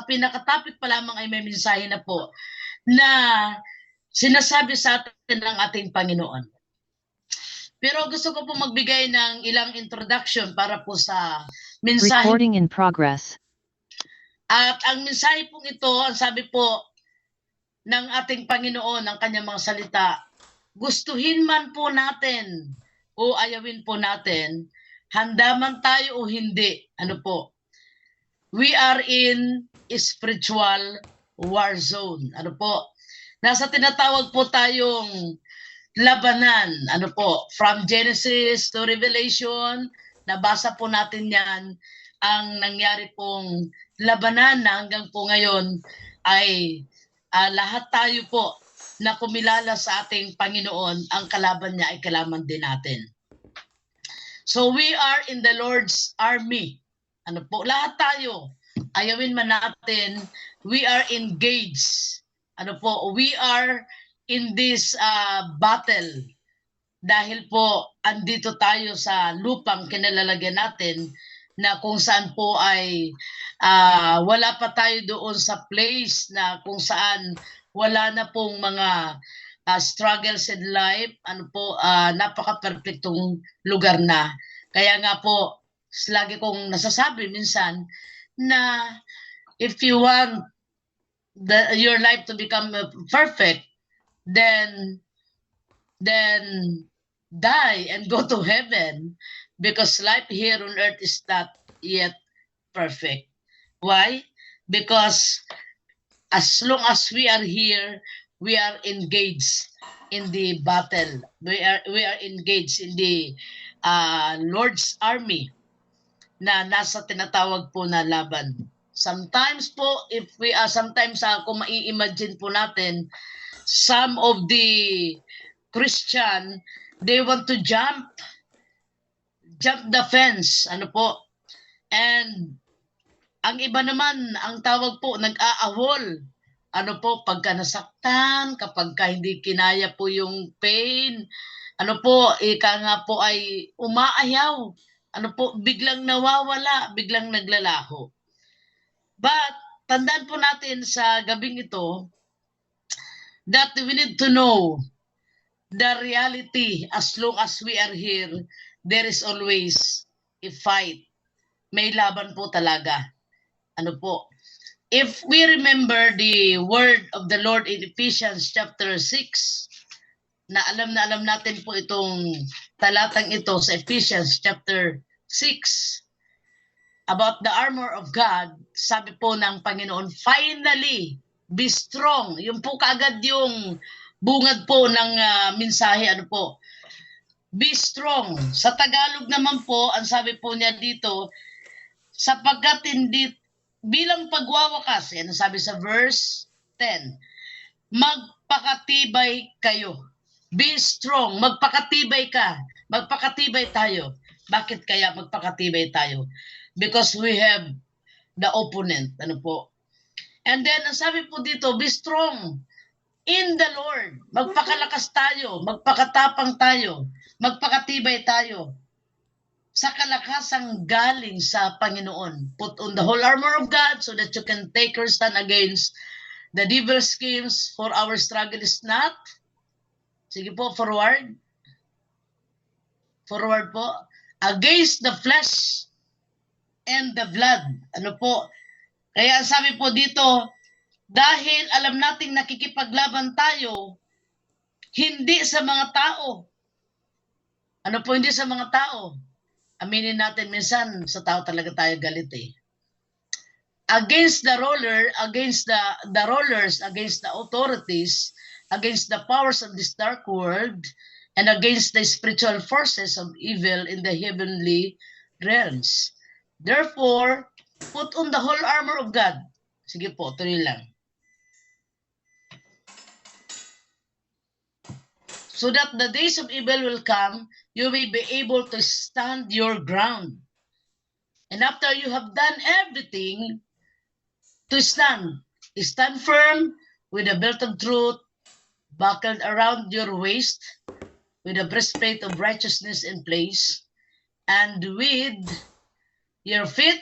pinaka-topic pa lamang ay may mensahe na po na sinasabi sa atin ng ating Panginoon. Pero gusto ko po magbigay ng ilang introduction para po sa mensahe. Recording in progress. At ang mensahe pong ito, ang sabi po ng ating Panginoon, ng kanyang mga salita, gustuhin man po natin o ayawin po natin, handa man tayo o hindi, ano po, we are in spiritual war zone. Ano po? Nasa tinatawag po tayong labanan. Ano po? From Genesis to Revelation, nabasa po natin yan. Ang nangyari pong labanan na hanggang po ngayon ay lahat tayo po na kumilala sa ating Panginoon, ang kalaban niya ay kalaban din natin. So we are in the Lord's army. Ano po, lahat tayo, ayawin man natin, we are engaged. Ano po, we are in this battle. Dahil po, andito tayo sa lupang kinalalagyan natin na kung saan po ay wala pa tayo doon sa place na kung saan wala na pong mga struggles in life. Ano po, napaka-perfectong lugar na. Kaya nga po, lagi kong nasasabi minsan na if you want your life to become perfect, then die and go to heaven, because life here on earth is not yet perfect. Why? Because as long as we are here, we are engaged in the battle. We are engaged in the Lord's army na nasa tinatawag po na laban. Sometimes po, if we are, sometimes kung mai-imagine po natin, some of the Christian, they want to jump the fence, ano po. And ang iba naman, ang tawag po, nag-aahol. Ano po, pagka nasaktan, kapag hindi kinaya po yung pain, ano po, ika nga po ay umaayaw. Ano po, biglang nawawala, biglang naglalaho. But, tandaan po natin sa gabing ito, that we need to know the reality. As long as we are here, there is always a fight. May laban po talaga. Ano po, if we remember the word of the Lord in Ephesians chapter 6, na alam natin po itong talatang ito sa Ephesians chapter 6, about the armor of God, sabi po ng Panginoon, finally, be strong. Yung po kaagad yung bungad po ng mensahe, ano po, be strong. Sa Tagalog naman po, ang sabi po niya dito, sapagkat hindi bilang pagwawakas, yan sabi sa verse 10, magpakatibay kayo. Be strong, magpakatibay ka, magpakatibay tayo. Bakit kaya magpakatibay tayo? Because we have the opponent, ano po. And then, ang sabi po dito, be strong in the Lord. Magpakalakas tayo, magpakatapang tayo, magpakatibay tayo sa kalakasang galing sa Panginoon. Put on the whole armor of God so that you can take your stand against the devil's schemes, for our struggle is not. Sige po, forward. Forward po. Against the flesh and the blood. Ano po? Kaya sabi po dito, dahil alam nating nakikipaglaban tayo, hindi sa mga tao. Ano po, hindi sa mga tao? Aminin natin minsan, sa tao talaga tayo galit eh. Against the ruler, against the rulers, against the authorities, against the powers of this dark world, and against the spiritual forces of evil in the heavenly realms. Therefore, put on the whole armor of God. Sige po, tuloy lang. So that the days of evil will come, you may be able to stand your ground. And after you have done everything, to stand firm with a belt of truth buckled around your waist, with a breastplate of righteousness in place, and with your feet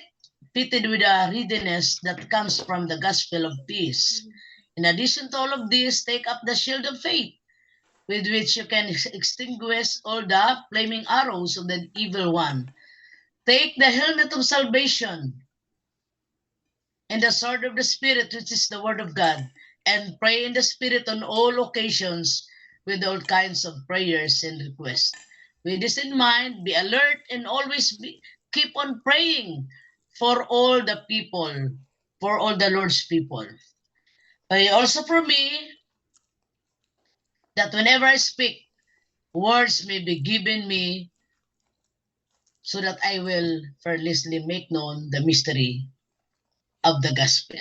fitted with a readiness that comes from the gospel of peace. In addition to all of this, take up the shield of faith, with which you can extinguish all the flaming arrows of the evil one. Take the helmet of salvation and the sword of the Spirit, which is the word of God, and pray in the Spirit on all occasions with all kinds of prayers and requests. With this in mind, be alert and always keep on praying for all the people, for all the Lord's people. Pray also for me that whenever I speak, words may be given me so that I will fearlessly make known the mystery of the gospel.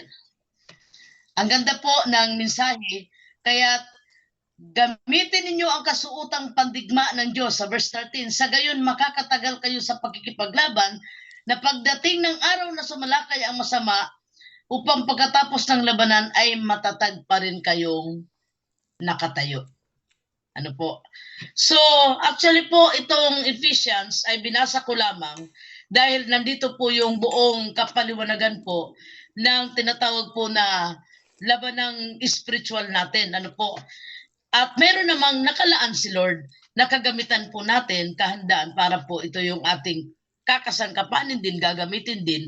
Ang ganda po ng mensahe, kaya gamitin ninyo ang kasuotang pandigma ng Diyos sa verse 13. Sa gayon makakatagal kayo sa pagkikipaglaban na pagdating ng araw na sumalakay ang masama upang pagkatapos ng labanan ay matatag pa rin kayong nakatayo. Ano po? So, actually po, itong Ephesians ay binasa ko lamang dahil nandito po yung buong kapaliwanagan po ng tinatawag po na labanang spiritual natin. Ano po? At meron namang nakalaan si Lord na kagamitan po natin, kahandaan para po ito yung ating kakasangkapanin din, gagamitin din.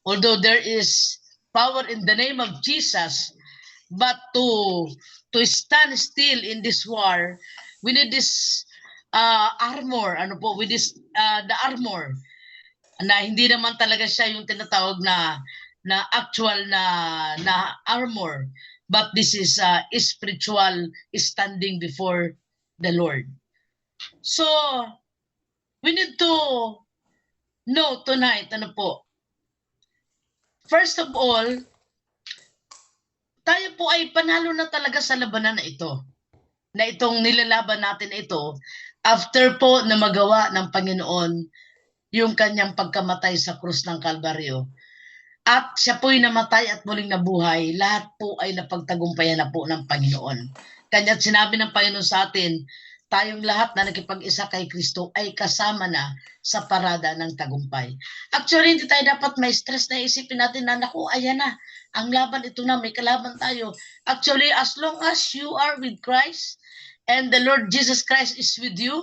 Although there is power in the name of Jesus, but to stand still in this war, we need this armor, ano po, with this the armor na hindi naman talaga siya yung tinatawag na actual na armor, but this is spiritual standing before the Lord. So we need to know tonight, ano po, first of all, tayo po ay panalo na talaga sa labanan na ito. Na itong nilalaban natin ito after po na magawa ng Panginoon yung kanyang pagkamatay sa krus ng Kalbaryo. At siya po'y namatay at muling nabuhay, lahat po ay napagtagumpayan na po ng Panginoon. Kanya't sinabi ng Panginoon sa atin, tayong lahat na nakipag-isa kay Kristo ay kasama na sa parada ng tagumpay. Actually, hindi tayo dapat may stress na isipin natin na, naku, ayan na, ang laban ito na, may kalaban tayo. Actually, as long as you are with Christ and the Lord Jesus Christ is with you,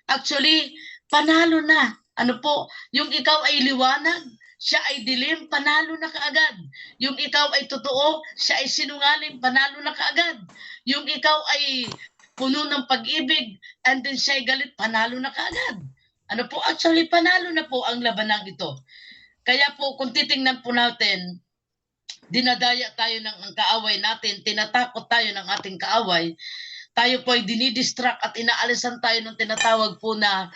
actually, panalo na. Ano po, yung ikaw ay liwanag, siya ay dilim, panalo na kaagad. Yung ikaw ay totoo, siya ay sinungaling, panalo na kaagad. Yung ikaw ay puno ng pag-ibig, and then siya ay galit, panalo na kaagad. Ano po, actually, panalo na po ang labanang ito. Kaya po, kung titingnan po natin, dinadaya tayo ng kaaway natin, tinatakot tayo ng ating kaaway, tayo po ay dinidistract at inaalisan tayo ng tinatawag po na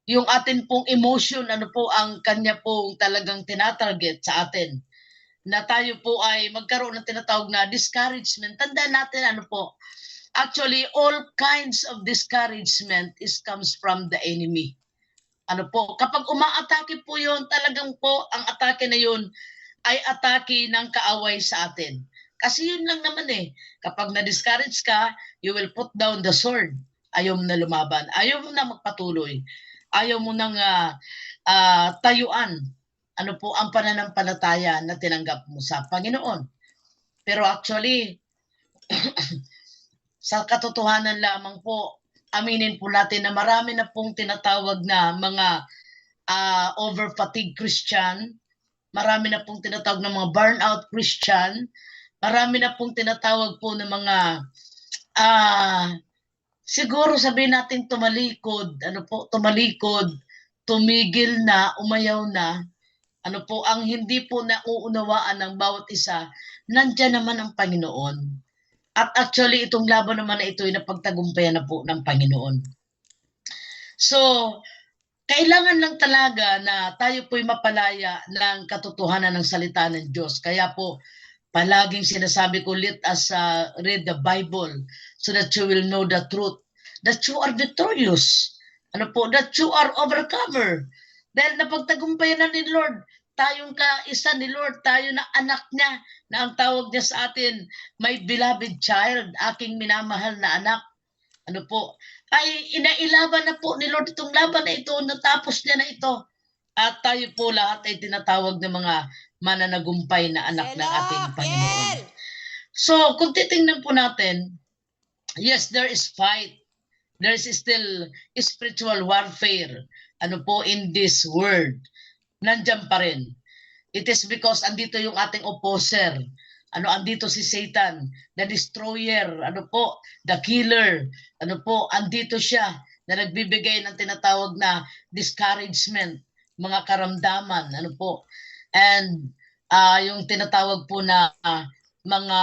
yung atin pong emotion, ano po ang kanya pong talagang tinatarget sa atin. Na tayo po ay magkaroon ng tinatawag na discouragement. Tandaan natin, ano po, actually, all kinds of discouragement comes from the enemy. Ano po, kapag umaatake po yun, talagang po, ang atake na yun ay atake ng kaaway sa atin. Kasi yun lang naman eh. Kapag na-discourage ka, you will put down the sword. Ayaw mo na lumaban. Ayaw mo na magpatuloy. Ayaw mo nang tayuan. Ano po ang pananampalataya na tinanggap mo sa Panginoon. Pero actually, sa katotohanan lamang po, aminin po natin na marami na pong tinatawag na mga over-fatigue Christian, marami na pong tinatawag na mga burnout Christian, marami na pong tinatawag po na mga siguro sabihin natin tumalikod, ano po, tumalikod, tumigil na, umayaw na, ano po, ang hindi po nauunawaan ng bawat isa, nandiyan naman ang Panginoon. At actually, itong laban naman na ito ay napagtagumpayan na po ng Panginoon. So, kailangan lang talaga na tayo po'y mapalaya ng katotohanan ng salita ng Diyos. Kaya po, palaging sinasabi ko, let us read the Bible so that you will know the truth, that you are victorious. Ano po, that you are overcomer. Dahil napagtagumpayan na ni Lord, tayong kaisa ni Lord, tayo na anak niya, na ang tawag niya sa atin, my beloved child, aking minamahal na anak. Ano po, ay inailaban na po ni Lord itong laban na ito, natapos niya na ito. At tayo po lahat ay tinatawag ng mga mananagumpay na anak ng ating Panginoon. So, kung titingnan po natin, yes, there is fight. There is still spiritual warfare. Ano po in this world? Nandiyan pa rin. It is because andito yung ating opposer. Andito si Satan, the destroyer, the killer. Andito siya na nagbibigay ng tinatawag na discouragement, mga karamdaman, And yung tinatawag po na mga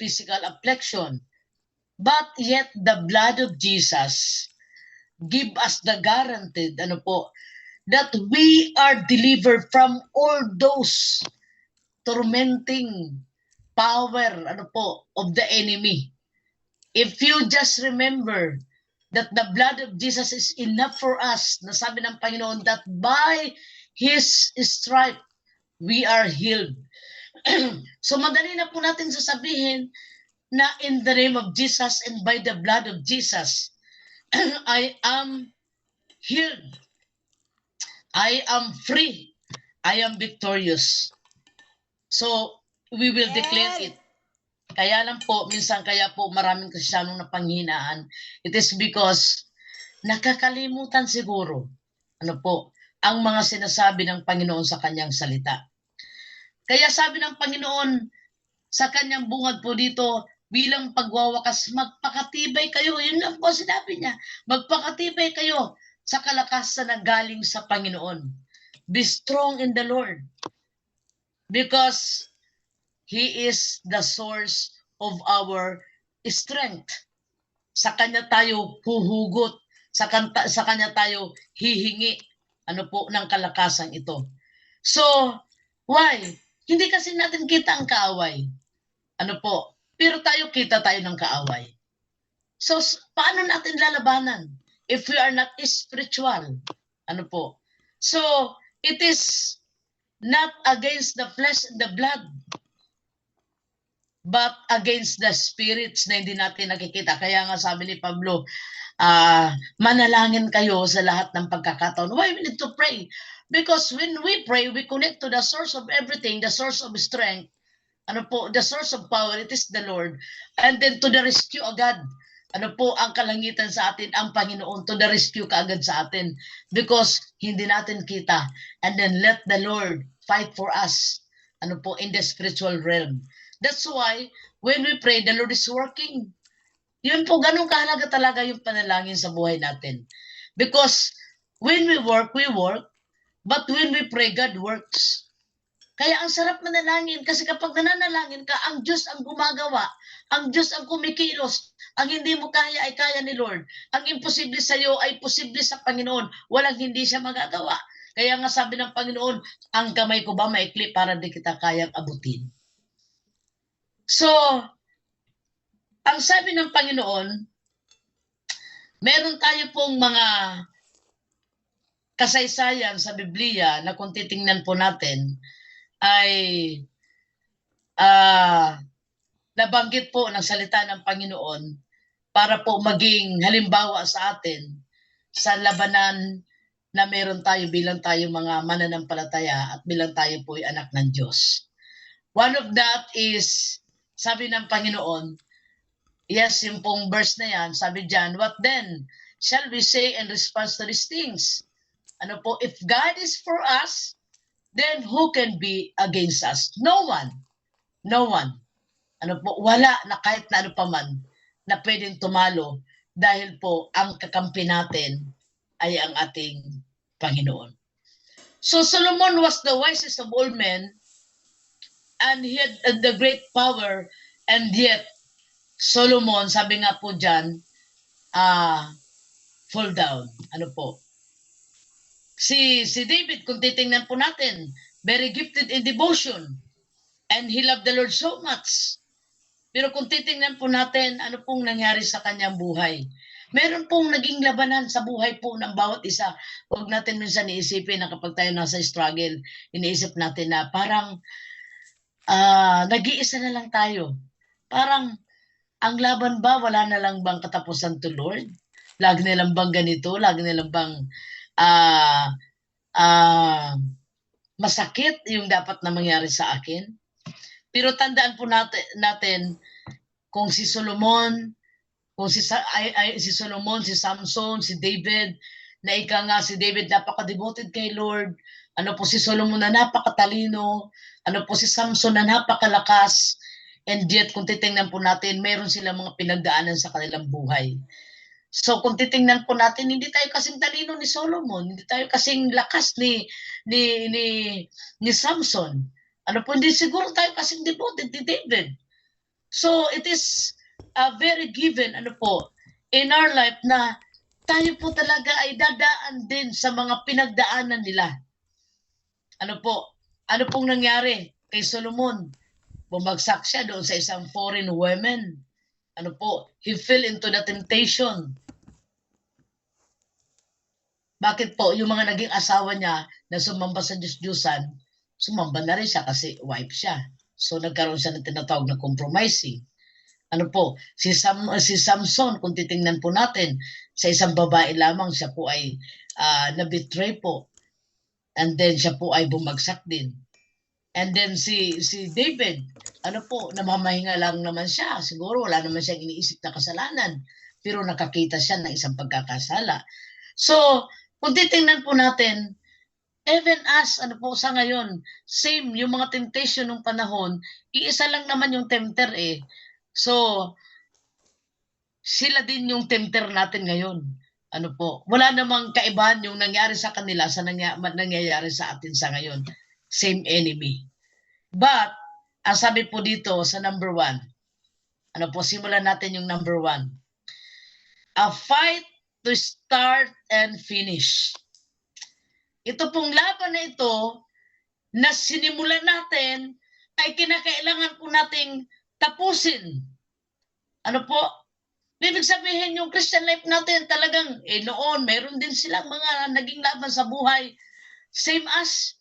physical affliction. But yet the blood of Jesus give us the guaranteed that we are delivered from all those tormenting power of the enemy. If you just remember that the blood of Jesus is enough for us, nasabi ng Panginoon that by His stripe we are healed. So madali na po natin sasabihin na in the name of Jesus and by the blood of Jesus, I am healed. I am free. I am victorious. So, we will declare it. Kaya lang po, minsan kaya po maraming Kristiyanong na panghinaan. It is because nakakalimutan siguro ang mga sinasabi ng Panginoon sa kanyang salita. Kaya sabi ng Panginoon sa kanyang bungad po dito, bilang pagwawakas, magpakatibay kayo. Yun lang po sinabi niya. Magpakatibay kayo sa kalakasan na galing sa Panginoon. Be strong in the Lord. Because He is the source of our strength. Sa Kanya tayo huhugot. Sa Kanya tayo hihingi ng kalakasan ito. So, why? Hindi kasi natin kita ang kaaway. Pero kita tayo ng kaaway. So, paano natin lalabanan if we are not spiritual? So, it is not against the flesh and the blood, but against the spirits na hindi natin nakikita. Kaya nga sabi ni Pablo, manalangin kayo sa lahat ng pagkakataon. Why we need to pray? Because when we pray, we connect to the source of everything, the source of strength, the source of power, it is the Lord. And then to the rescue agad. Ang kalangitan sa atin, ang Panginoon, to the rescue kaagad sa atin. Because hindi natin kita. And then let the Lord fight for us. In the spiritual realm. That's why, when we pray, the Lord is working. Yun po, ganun kahalaga talaga yung panalangin sa buhay natin. Because when we work, but when we pray, God works. Kaya ang sarap manalangin kasi kapag nananalangin ka, ang Diyos ang gumagawa, ang Diyos ang kumikilos, ang hindi mo kaya ay kaya ni Lord. Ang imposible sa iyo ay posible sa Panginoon. Walang hindi siya magagawa. Kaya nga sabi ng Panginoon, ang kamay ko ba maikli para di kita kayang abutin? So, ang sabi ng Panginoon, meron tayo pong mga kasaysayan sa Biblia na kung titingnan po natin, ay nabanggit po ng salita ng Panginoon para po maging halimbawa sa atin sa labanan na meron tayo bilang tayo mga mananampalataya at bilang tayo po ay anak ng Diyos. One of that is, sabi ng Panginoon, yes, yung pong verse na yan, sabi dyan, what then shall we say in response to these things? If God is for us, then who can be against us? No one. No one. Wala na kahit na ano pa man na pwedeng tumalo dahil po ang kakampi natin ay ang ating Panginoon. So Solomon was the wisest of all men and he had the great power, and yet Solomon, sabi nga po dyan, fall down. Si David, kung titingnan po natin, very gifted in devotion. And he loved the Lord so much. Pero kung titingnan po natin, ano pong nangyari sa kanyang buhay? Meron pong naging labanan sa buhay po ng bawat isa. Huwag natin minsan iisipin na kapag tayo nasa struggle, iniisip natin na parang nag-iisa na lang tayo. Parang, ang laban ba, wala na lang bang katapusan to Lord? Lagi nilang bang ganito? Lagi nilang bang masakit yung dapat na mangyari sa akin. Pero tandaan po natin kung si Solomon, kung si Solomon, si Samson, si David, na si David napaka-devoted kay Lord, ano po si Solomon na napakatalino, ano po si Samson na napakalakas, and yet kung titingnan po natin, meron silang mga pinagdaanan sa kanilang buhay. So kung titingnan po natin, hindi tayo kasing talino ni Solomon, hindi tayo kasing lakas ni Samson. Ano po, hindi siguro tayo kasing devoted ni David. So it is very given ano po in our life na tayo po talaga ay dadaan din sa mga pinagdaanan nila. Ano po? Ano pong nangyari kay Solomon? Bumagsak siya doon sa isang foreign woman. Ano po? He fell into the temptation. Bakit po? Yung mga naging asawa niya na sumamba sa Diyos-Diyusan, sumamba na rin siya kasi wife siya. So nagkaroon siya ng tinatawag na compromising. Ano po, si Samson, kung titingnan po natin, sa isang babae lamang siya po ay na-betray po. And then siya po ay bumagsak din. And then si David, ano po, namamahinga lang naman siya. Siguro wala naman siyang iniisip na kasalanan. Pero nakakita siya ng isang pagkakasala. So, kung titingnan po natin, even as, ano po sa ngayon, same, yung mga temptation ng panahon, iisa lang naman yung tempter eh. So, sila din yung tempter natin ngayon. Ano po, wala namang kaibahan yung nangyari sa kanila sa nangyayari sa atin sa ngayon. Same enemy. But, ang sabi po dito sa number 1, ano po, simulan natin yung number 1. A fight to start and finish. Ito pong laban na ito na sinimulan natin ay kinakailangan po nating tapusin. Ano po? Ibig sabihin yung Christian life natin talagang noon meron din silang mga naging laban sa buhay. Same as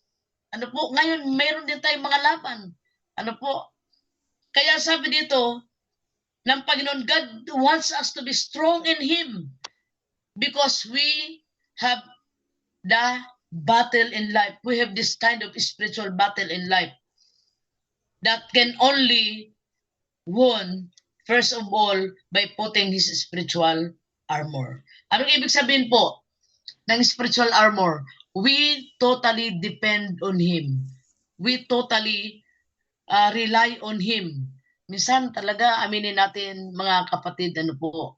ano po, ngayon meron din tayong mga laban. Ano po? Kaya sabi dito ng Panginoon, God wants us to be strong in Him because we have the battle in life. We have this kind of spiritual battle in life that can only won, first of all, by putting his spiritual armor. Anong ibig sabihin po ng spiritual armor? We totally depend on Him. We totally rely on Him. Minsan talaga, aminin natin mga kapatid, ano po,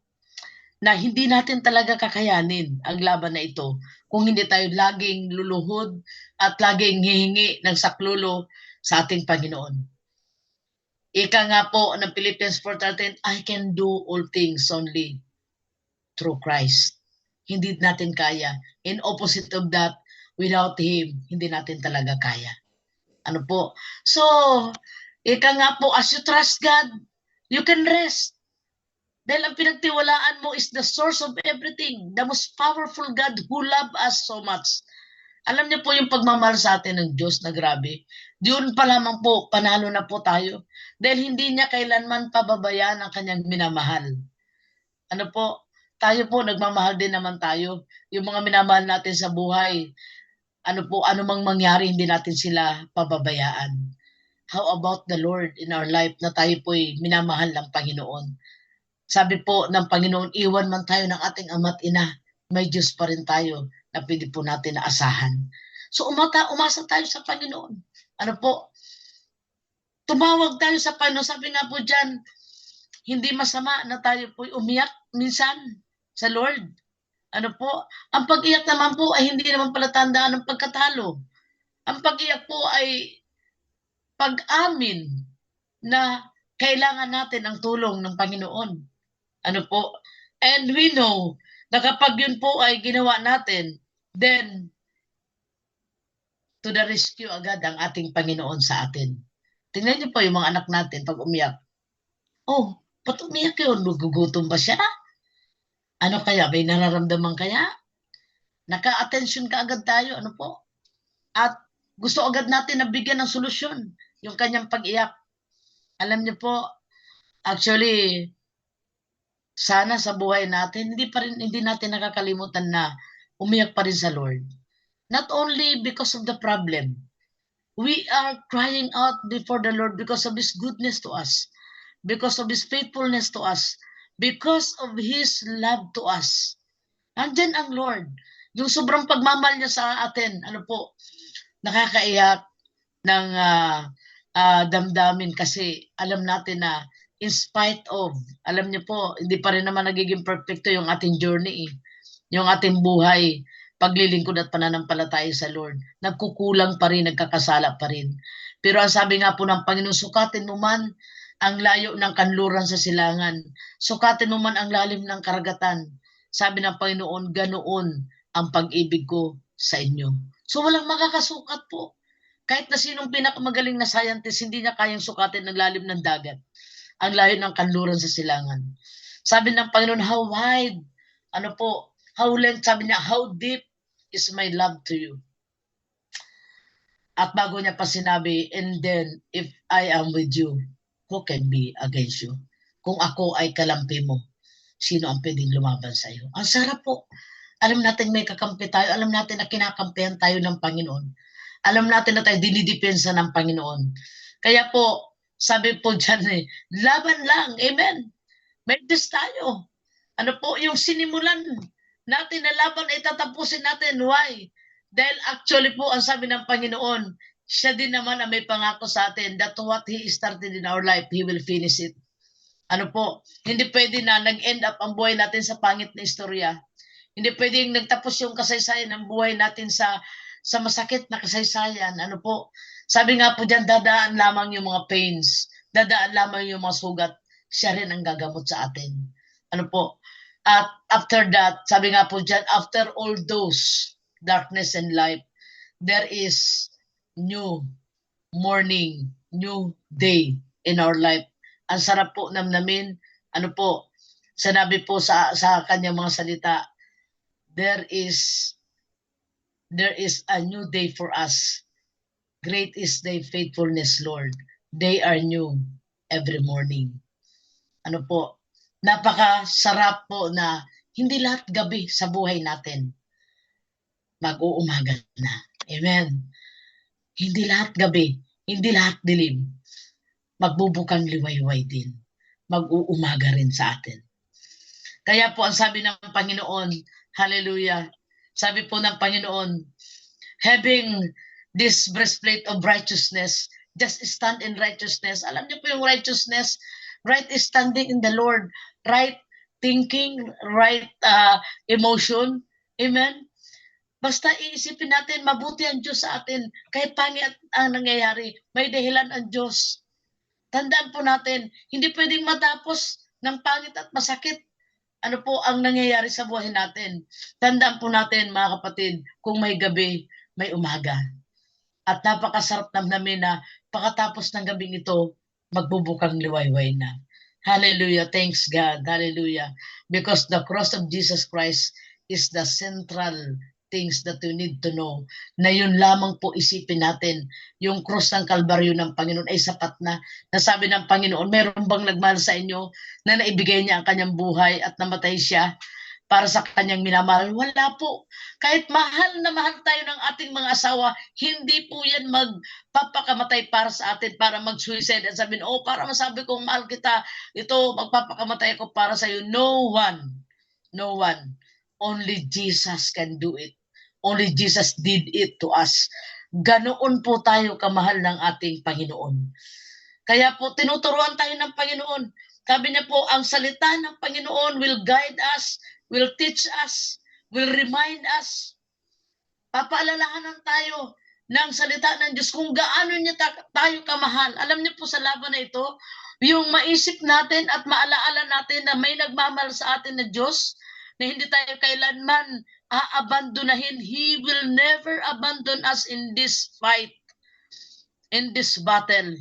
na hindi natin talaga kakayanin ang laban na ito kung hindi tayo laging luluhod at laging hihingi ng saklolo sa ating Panginoon. Ika nga po ng Philippians 4:13, I can do all things only through Christ. Hindi natin kaya. In opposite of that, without Him, hindi natin talaga kaya. Ano po? So, ika nga po, as you trust God, you can rest. Dahil ang pinagtiwalaan mo is the source of everything. The most powerful God who loved us so much. Alam niyo po yung pagmamahal sa atin ng Diyos na grabe. Diyon pa lamang po, panalo na po tayo. Dahil hindi niya kailanman pababayaan ang kanyang minamahal. Ano po? Tayo po, nagmamahal din naman tayo. Yung mga minamahal natin sa buhay, ano po, anumang mangyari, hindi natin sila pababayaan. How about the Lord in our life na tayo po'y minamahal ng Panginoon? Sabi po ng Panginoon, iwan man tayo ng ating ama't ina, may Diyos pa rin tayo na pwede po natin na asahan. So umasa tayo sa Panginoon. Ano po? Tumawag tayo sa Panginoon. Sabi nga po dyan, hindi masama na tayo po'y umiyak minsan sa Lord. Ano po? Ang pag-iyak naman po ay hindi naman pala tandaan ng pagkatalo. Ang pag-iyak po ay pag-amin na kailangan natin ang tulong ng Panginoon. Ano po? And we know na kapag yun po ay ginawa natin, then to the rescue agad ang ating Panginoon sa atin. Tingnan niyo po yung mga anak natin pag umiyak. Oh, ba't umiyak yun? Gugutom ba siya? Ano kaya? May nararamdaman kaya? Naka-attention ka agad tayo. Ano po? At gusto agad natin na bigyan ng solusyon yung kanyang pag-iyak. Alam niyo po, actually, sana sa buhay natin, hindi natin nakakalimutan na umiyak pa rin sa Lord. Not only because of the problem, we are crying out before the Lord because of His goodness to us, because of His faithfulness to us, because of His love to us. Andyan ang Lord. Yung sobrang pagmamahal niya sa atin, ano po, nakakaiyak ng damdamin kasi alam natin na in spite of, alam niyo po, hindi pa rin naman nagiging perfecto yung ating journey, yung ating buhay, paglilingkod at pananampalataya sa Lord. Nagkukulang pa rin, nagkakasala pa rin. Pero ang sabi nga po ng Panginoon, sukatin mo man ang layo ng kanluran sa silangan. Sukatin mo man ang lalim ng karagatan. Sabi ng Panginoon, ganoon ang pag-ibig ko sa inyo. So walang makakasukat po. Kahit na sinong pinakamagaling na scientist, hindi niya kayang sukatin ang lalim ng dagat, ang layo ng kanluran sa silangan. Sabi ng Panginoon, how wide, ano po, how length, sabi niya, how deep is my love to you. At bago niya pa sinabi, and then, if I am with you, who can be against you? Kung ako ay kalampi mo, sino ang pwedeng lumaban sa iyo? Ang sarap po. Alam natin may kakampi tayo. Alam natin na kinakampihan tayo ng Panginoon. Alam natin na tayo dinidepensa ng Panginoon. Kaya po, sabi po dyan laban lang. Amen. May Diyos tayo. Ano po, yung sinimulan natin na laban ay tatapusin natin. Why? Dahil actually po, ang sabi ng Panginoon, siya din naman ang may pangako sa atin that what He started in our life, He will finish it. Ano po, hindi pwede na nag-end up ang buhay natin sa pangit na istorya. Hindi pwedeng nagtapos yung kasaysayan ng buhay natin sa masakit na kasaysayan. Ano po, sabi nga po dyan, dadaan lamang yung mga pains, dadaan lamang yung mga sugat, siya rin ang gagamot sa atin. Ano po, at after that, sabi nga po dyan, after all those darkness and light, there is new morning, new day in our life. Ang sarap po namnamin, ano po, sinabi po sa kanyang mga salita, there is a new day for us. Great is thy faithfulness, Lord. They are new every morning. Ano po, napakasarap po na hindi lahat gabi sa buhay natin mag-uumaga na. Amen. Hindi lahat gabi, hindi lahat dilim. Magbubukang liwayway din. Mag-uumaga rin sa atin. Kaya po ang sabi ng Panginoon, hallelujah, sabi po ng Panginoon, having this breastplate of righteousness, just stand in righteousness. Alam niyo po yung righteousness, right standing in the Lord, right thinking, right emotion. Amen? Basta iisipin natin, mabuti ang Diyos sa atin. Kahit pangit ang nangyayari, may dahilan ang Diyos. Tandaan po natin, hindi pwedeng matapos ng pangit at masakit. Ano po ang nangyayari sa buhay natin? Tandaan po natin, mga kapatid, kung may gabi, may umaga. At napakasarap namin na pagkatapos ng gabing ito, magbubukang liwayway na. Hallelujah. Thanks God. Hallelujah. Because the cross of Jesus Christ is the central things that we need to know, na yun lamang po isipin natin, yung cross ng Kalbaryo ng Panginoon ay sapat na. Nasabi ng Panginoon, meron bang nagmahal sa inyo na naibigay niya ang kanyang buhay at namatay siya para sa kanyang minamahal? Wala po. Kahit mahal na mahal tayo ng ating mga asawa, hindi po yan magpapakamatay para sa atin, para mag-suicide at sabihin, oh, para masabi kong mahal kita, ito, magpapakamatay ako para sa iyo. No one. No one. Only Jesus can do it. Only Jesus did it to us. Ganoon po tayo kamahal ng ating Panginoon. Kaya po, tinuturuan tayo ng Panginoon. Sabi niya po, ang salita ng Panginoon will guide us, will teach us, will remind us. Papaalalahanan tayo ng salita ng Diyos kung gaano niya tayo kamahal. Alam niyo po sa laban na ito, yung maisip natin at maalaala natin na may nagmamahal sa atin na Diyos, na hindi tayo kailanman aabandonahin. He will never abandon us in this fight, in this battle.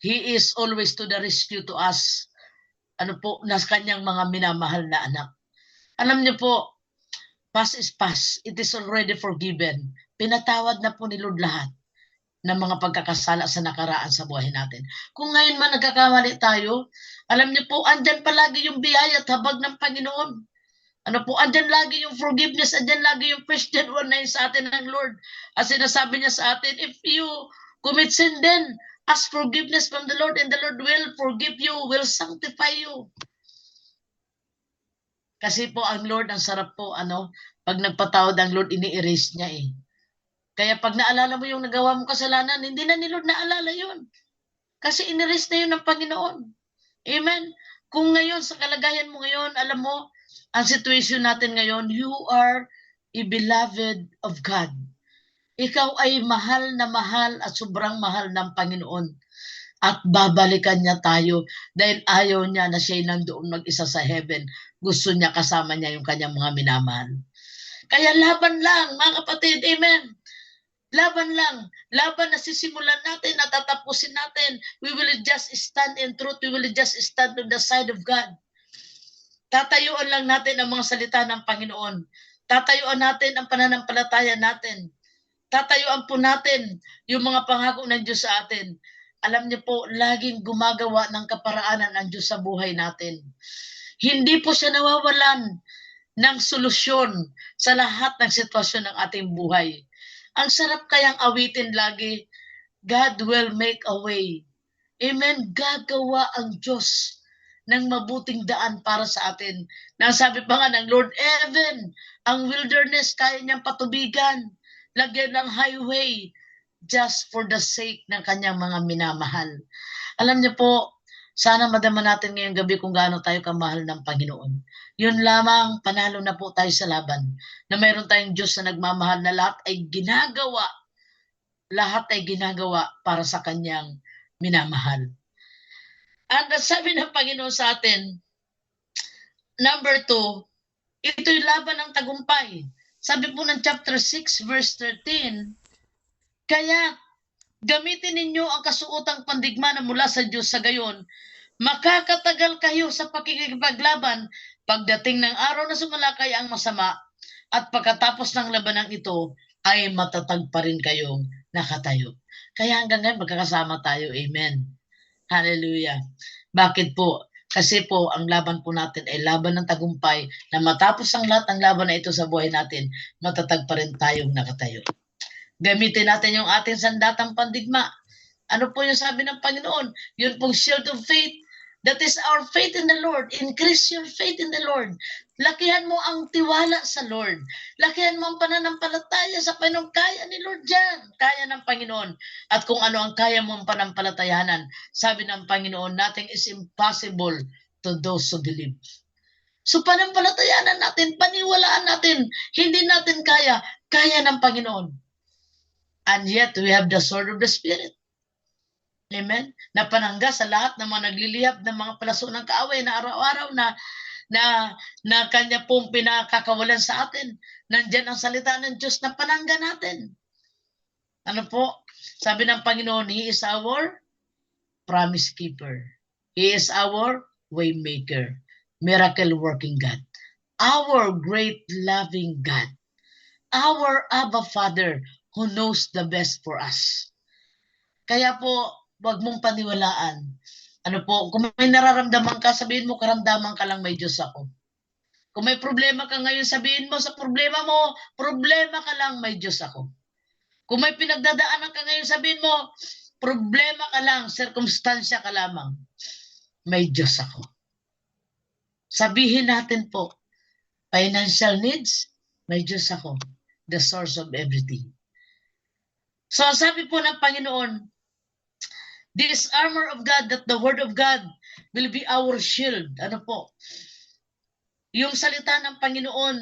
He is always to the rescue to us. Ano po, nas kanyang mga minamahal na anak. Alam niyo po, past is past. It is already forgiven. Pinatawad na po ni Lord lahat ng mga pagkakasala sa nakaraan sa buhay natin. Kung ngayon man nagkakamali tayo, alam niyo po, andyan palagi yung biyaya at habag ng Panginoon. Ano po, andyan lagi yung forgiveness, andyan lagi yung Christian 1:9 sa atin ng Lord. As sinasabi niya sa atin, if you commit sin, then ask forgiveness from the Lord, and the Lord will forgive you, will sanctify you. Kasi po ang Lord, ang sarap po, pag nagpatawad ang Lord, ini-erase niya eh. Kaya pag naalala mo yung nagawa mong kasalanan, hindi na ni Lord naalala yun. Kasi in-erase na yun ng Panginoon. Amen? Kung ngayon, sa kalagayan mo ngayon, alam mo, ang situation natin ngayon, you are a beloved of God. Ikaw ay mahal na mahal at sobrang mahal ng Panginoon. At babalikan niya tayo dahil ayaw niya na siya nandoon mag-isa sa heaven. Gusto niya kasama niya yung kanyang mga minamahal. Kaya laban lang, mga kapatid. Amen. Laban lang. Laban na sisimulan natin at tatapusin natin. We will just stand in truth. We will just stand on the side of God. Tatayuan lang natin ang mga salita ng Panginoon. Tatayuan natin ang pananampalataya natin. Tatayuan po natin yung mga pangako ng Diyos sa atin. Alam niyo po, laging gumagawa ng kaparaanan ang Diyos sa buhay natin. Hindi po siya nawawalan ng solusyon sa lahat ng sitwasyon ng ating buhay. Ang sarap kayang awitin lagi, God will make a way. Amen. Gagawa ang Diyos ng mabuting daan para sa atin. Nasabi pa nga ng Lord, even ang wilderness kaya niyang patubigan, lagyan ng highway, just for the sake ng kanyang mga minamahal. Alam niyo po, sana madama natin ngayong gabi kung gaano tayo kamahal ng Panginoon. Yun lamang, panalo na po tayo sa laban. Na mayroon tayong Diyos na nagmamahal na lahat ay ginagawa para sa kanyang minamahal. At sabi ng Panginoon sa atin, number 2, ito'y laban ng tagumpay. Sabi po ng chapter 6, verse 13, kaya gamitin ninyo ang kasuotang pandigma na mula sa Diyos, sa gayon makakatagal kayo sa pakikipaglaban pagdating ng araw na sumalakay ang masama, at pagkatapos ng labanang ito ay matatag pa rin kayong nakatayo. Kaya hanggang ngayon magkakasama tayo. Amen. Hallelujah. Bakit po? Kasi po, ang laban po natin ay laban ng tagumpay na matapos ang lahat ng laban na ito sa buhay natin, matatag pa rin tayong nakatayo. Gamitin natin yung ating sandatang pandigma. Ano po yung sabi ng Panginoon? Yun pong shield of faith. That is our faith in the Lord. Increase your faith in the Lord. Lakihan mo ang tiwala sa Lord. Lakihan mo ang pananampalataya sa Panginoon. Kaya ni Lord yan. Kaya ng Panginoon. At kung ano ang kaya mo ang panampalatayanan, sabi ng Panginoon, nothing is impossible to those who believe. So panampalatayanan natin, paniwalaan natin, hindi natin kaya ng Panginoon. And yet, we have the sword of the Spirit. Amen? Na panangga sa lahat ng mga naglilihap ng mga palaso ng kaaway na araw-araw na kanya pong pinakakawalan sa atin. Nandyan ang salita ng Diyos na panangga natin. Ano po? Sabi ng Panginoon, He is our promise keeper. He is our way maker. Miracle working God. Our great loving God. Our Abba Father who knows the best for us. Kaya po, wag mong paniwalaan. Ano po, kung may nararamdaman ka, sabihin mo, karamdaman ka lang, may Diyos ako. Kung may problema ka ngayon, sabihin mo, sa problema mo, problema ka lang, may Diyos ako. Kung may pinagdadaanan ka ngayon, sabihin mo, problema ka lang, sirkumstansya ka lamang, may Diyos ako. Sabihin natin po, financial needs, may Diyos ako, the source of everything. So, sabi po ng Panginoon, this armor of God, that the word of God will be our shield. Ano po? Yung salita ng Panginoon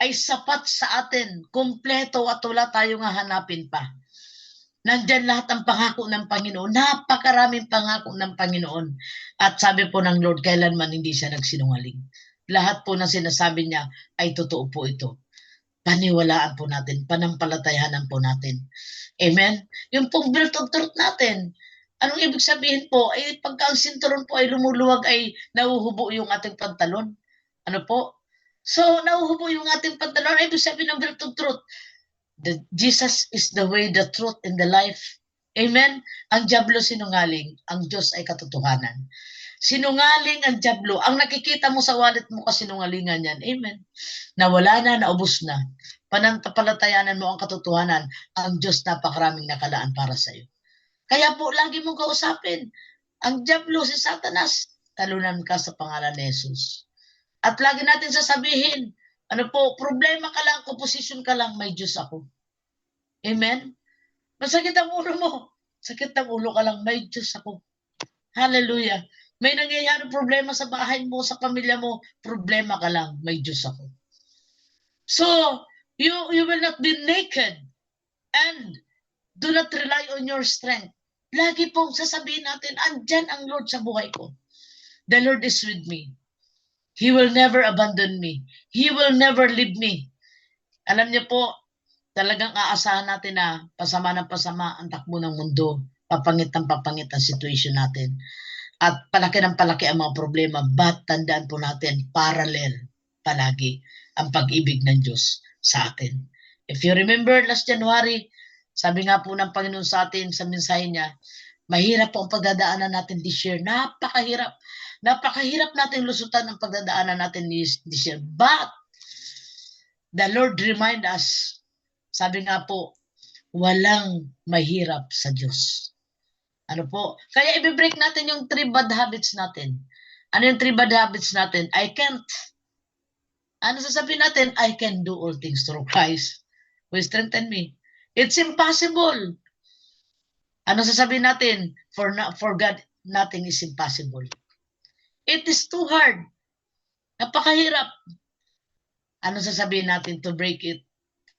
ay sapat sa atin, kompleto at wala tayong hahanapin pa. Nandyan lahat ang pangako ng Panginoon. Napakaraming pangako ng Panginoon. At sabi po ng Lord, kailanman hindi siya nagsinungaling. Lahat po na sinasabi niya ay totoo po ito. Paniwalaan po natin, panampalatayanan po natin. Amen? Yung pong belt of truth natin, anong ibig sabihin po? Ay pagka ang sinturon po ay lumuluwag, ay nahuhubo yung ating pantalon. Ano po? So, nahuhubo yung ating pantalon, ay ibig sabihin ng belt of truth. Jesus is the way, the truth, and the life. Amen? Ang diablo sinungaling, ang Diyos ay katotohanan. Sinungaling ang dyablo. Ang nakikita mo sa wallet mo kasinungalingan yan. Amen. Nawala na, naubos na. Panantapalatayanan mo ang katotohanan. Ang Diyos napakaraming nakalaan para sa iyo. Kaya po, lagi mong kausapin. Ang dyablo, si Satanas, talunan ka sa pangalan ni Jesus. At lagi natin sasabihin, ano po, problema ka lang, composition ka lang, may Diyos ako. Amen? Masakit ang ulo mo. Sakit ang ulo ka lang, may Diyos ako. Hallelujah. May nangyayari problema sa bahay mo, sa pamilya mo, problema ka lang, may Diyos ako. So, you will not be naked and do not rely on your strength. Lagi pong sasabihin natin, andyan ang Lord sa buhay ko. The Lord is with me. He will never abandon me. He will never leave me. Alam niyo po, talagang aasahan natin na pasama ng pasama ang takbo ng mundo. Papangit ang situation natin. At palaki ng palaki ang mga problema. But tandaan po natin, parallel palagi ang pag-ibig ng Diyos sa atin. If you remember last January, sabi nga po ng Panginoon sa atin sa mensahe niya, mahirap po ang pagdadaanan natin this year. Napakahirap. Napakahirap natin lusutan ang pagdadaanan natin this year. But, the Lord remind us, sabi nga po, walang mahirap sa Diyos. Ano po? Kaya i-break natin yung 3 bad habits natin. Ano yung 3 bad habits natin? I can't. Ano sasabihin natin? I can do all things through Christ who strengthen me. It's impossible. Ano sasabihin natin? For God, nothing is impossible. It is too hard. Napakahirap. Ano sasabihin natin to break it?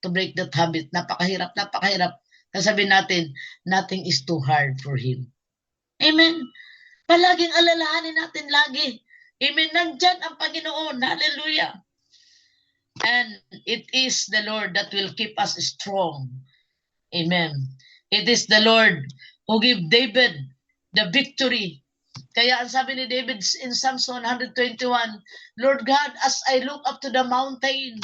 To break that habit? Napakahirap, napakahirap. Sasabihin natin, nothing is too hard for Him. Amen. Palaging alalahanin natin lagi. Amen. Nandyan ang Panginoon. Hallelujah. And it is the Lord that will keep us strong. Amen. It is the Lord who gave David the victory. Kaya ang sabi ni David in Psalms 121, Lord God, as I look up to the mountain,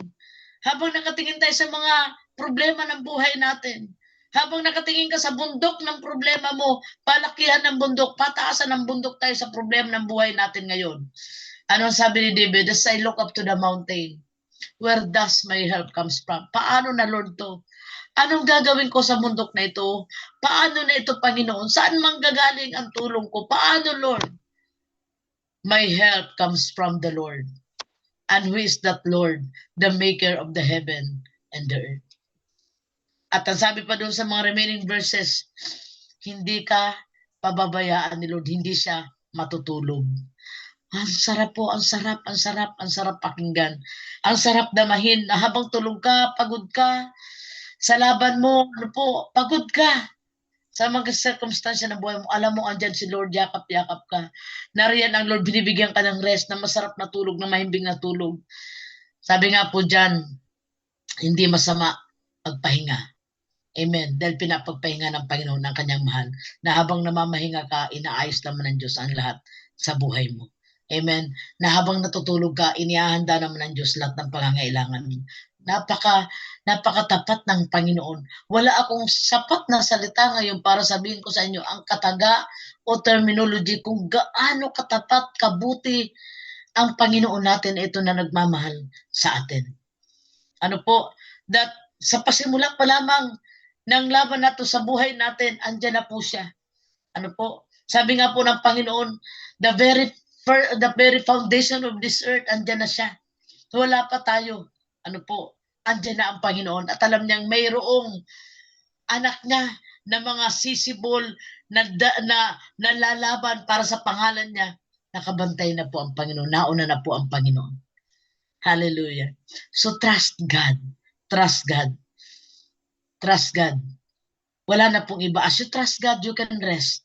habang nakatingin tayo sa mga problema ng buhay natin, habang nakatingin ka sa bundok ng problema mo, palakihan ng bundok, pataasan ng bundok tayo sa problema ng buhay natin ngayon. Ano sabi ni David? As I look up to the mountain, where does my help comes from? Paano na, Lord, to? Anong gagawin ko sa bundok na ito? Paano na ito, Panginoon? Saan manggagaling ang tulong ko? Paano, Lord? My help comes from the Lord. And who is that Lord? The maker of the heaven and the earth. At ang sabi pa doon sa mga remaining verses, hindi ka pababayaan ni Lord, hindi siya matutulog. Ang sarap po, ang sarap, ang sarap, ang sarap pakinggan. Ang sarap damahin na habang tulog ka, pagod ka, sa laban mo, ano po, pagod ka. Sa mga circumstansya ng buhay mo, alam mo, andyan si Lord, yakap-yakap ka. Nariyan ang Lord, binibigyan ka ng rest, ng masarap na tulog, ng mahimbing na tulog. Sabi nga po dyan, hindi masama magpahinga. Amen. Dahil pinapagpahinga ng Panginoon ng kanyang mahal, na habang namamahinga ka, inaayos naman ng Diyos ang lahat sa buhay mo. Amen. Na habang natutulog ka, inihahanda naman ng Diyos lahat ng pangangailangan mo. Napakatapat ng Panginoon. Wala akong sapat na salita ngayon para sabihin ko sa inyo ang kataga o terminology kung gaano katapat, kabuti ang Panginoon natin, ito na nagmamahal sa atin. Ano po? That sa pasimula pa lamang ng laban nato sa buhay natin, andyan na po siya. Ano po? Sabi nga po ng Panginoon, the very foundation of this earth, andyan na siya. Wala pa tayo. Ano po, andyan na ang Panginoon at alam niyang mayroong anak niya na mga sisibol na lalaban para sa pangalan niya. Nakabantay na po ang Panginoon. Nauna na po ang Panginoon. Hallelujah. So trust God. Trust God. Trust God. Wala na pong iba. As you trust God, you can rest.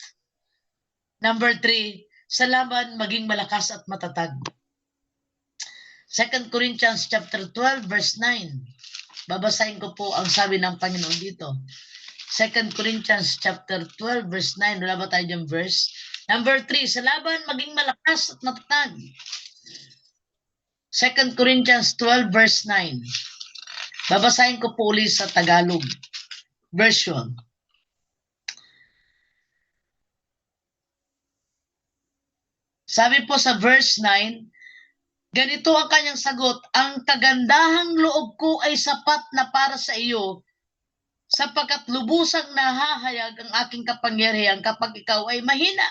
Number 3, sa laban, maging malakas at matatag. 2 Corinthians chapter 12 verse 9. Babasahin ko po ang sabi ng Panginoon dito. 2 Corinthians chapter 12 verse 9. Wala ba tayo diyang verse? Number 3, sa laban maging malakas at matatag. 2 Corinthians 12 verse 9. Babasahin ko po ulit sa Tagalog version. Sabi po sa verse 9, ganito ang kanyang sagot, ang kagandahang loob ko ay sapat na para sa iyo, sapagkat lubusang nahahayag ang aking kapangyarihan kapag ikaw ay mahina.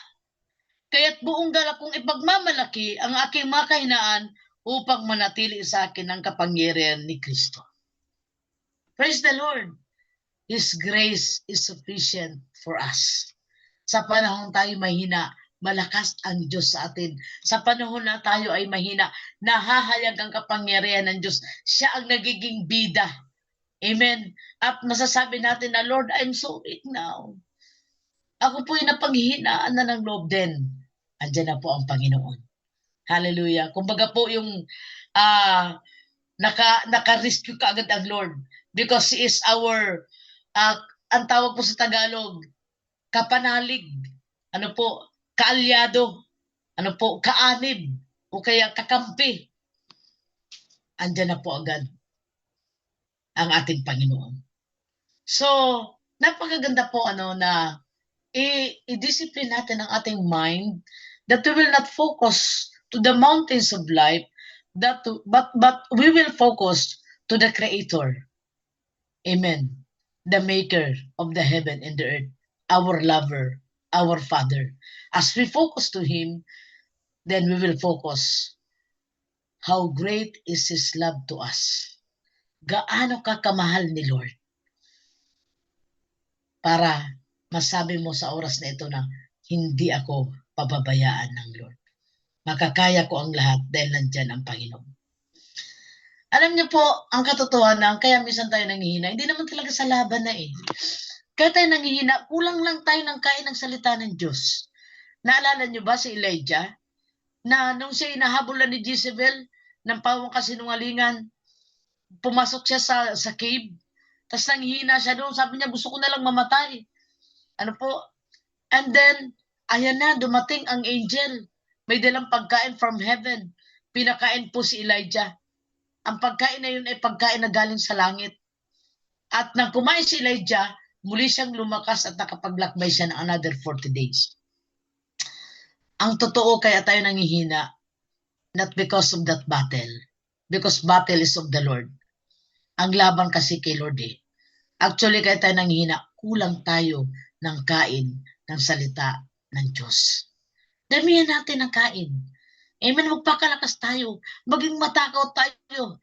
Kaya't buong galak kong ipagmamalaki ang aking mga kahinaan upang manatili sa akin ang kapangyarihan ni Kristo. Praise the Lord. His grace is sufficient for us. Sa panahon tayo mahina, malakas ang Diyos sa atin. Sa panahon na tayo ay mahina, nahahayag ang kapangyarihan ng Diyos. Siya ang nagiging bida. Amen. At masasabi natin na, Lord, I'm so weak now. Ako po'y napanghihinaan na ng loob din. Andiyan na po ang Panginoon. Hallelujah. Kumbaga po yung naka-rescue ka agad ang Lord because He is our, ang tawag po sa Tagalog, kapanalig, ano po, kaalyado, ano po, kaanib, o kaya kakampi. Andiyan na po agad ang ating Panginoon. So, napakaganda po na i-discipline natin ang ating mind that we will not focus to the mountains of life, but we will focus to the Creator. Amen. The Maker of the heaven and the earth, our lover, our Father. As we focus to Him, then we will focus how great is His love to us. Gaano ka kamahal ni Lord. Para masabi mo sa oras na ito na hindi ako pababayaan ng Lord. Makakaya ko ang lahat dahil nandyan ang Panginoon. Alam niyo po, ang katotohanan, kaya minsan tayo nanghihina, hindi naman talaga sa laban na eh. Kaya tayo nanghihina, kulang lang tayo ng kain ng salita ng Diyos. Naalala niyo ba si Elijah? Na nung siya inahabulan ni Jezebel ng pawang kasinungalingan, pumasok siya sa cave, tapos nanghihina siya doon, sabi niya, gusto ko na lang mamatay. Ano po? And then, ayan na, dumating ang angel. May dalang pagkain from heaven. Pinakain po si Elijah. Ang pagkain na yun ay pagkain na galing sa langit. At nang kumain si Elijah, muli siyang lumakas at nakapaglakbay siya ng another 40 days. Ang totoo kaya tayo nangihina, not because of that battle. Because battle is of the Lord. Ang laban kasi kay Lord eh. Actually, kaya tayo nangihina, kulang tayo ng kain ng salita ng Diyos. Damihan natin ang kain. Amen, magpakalakas tayo. Maging matakaw tayo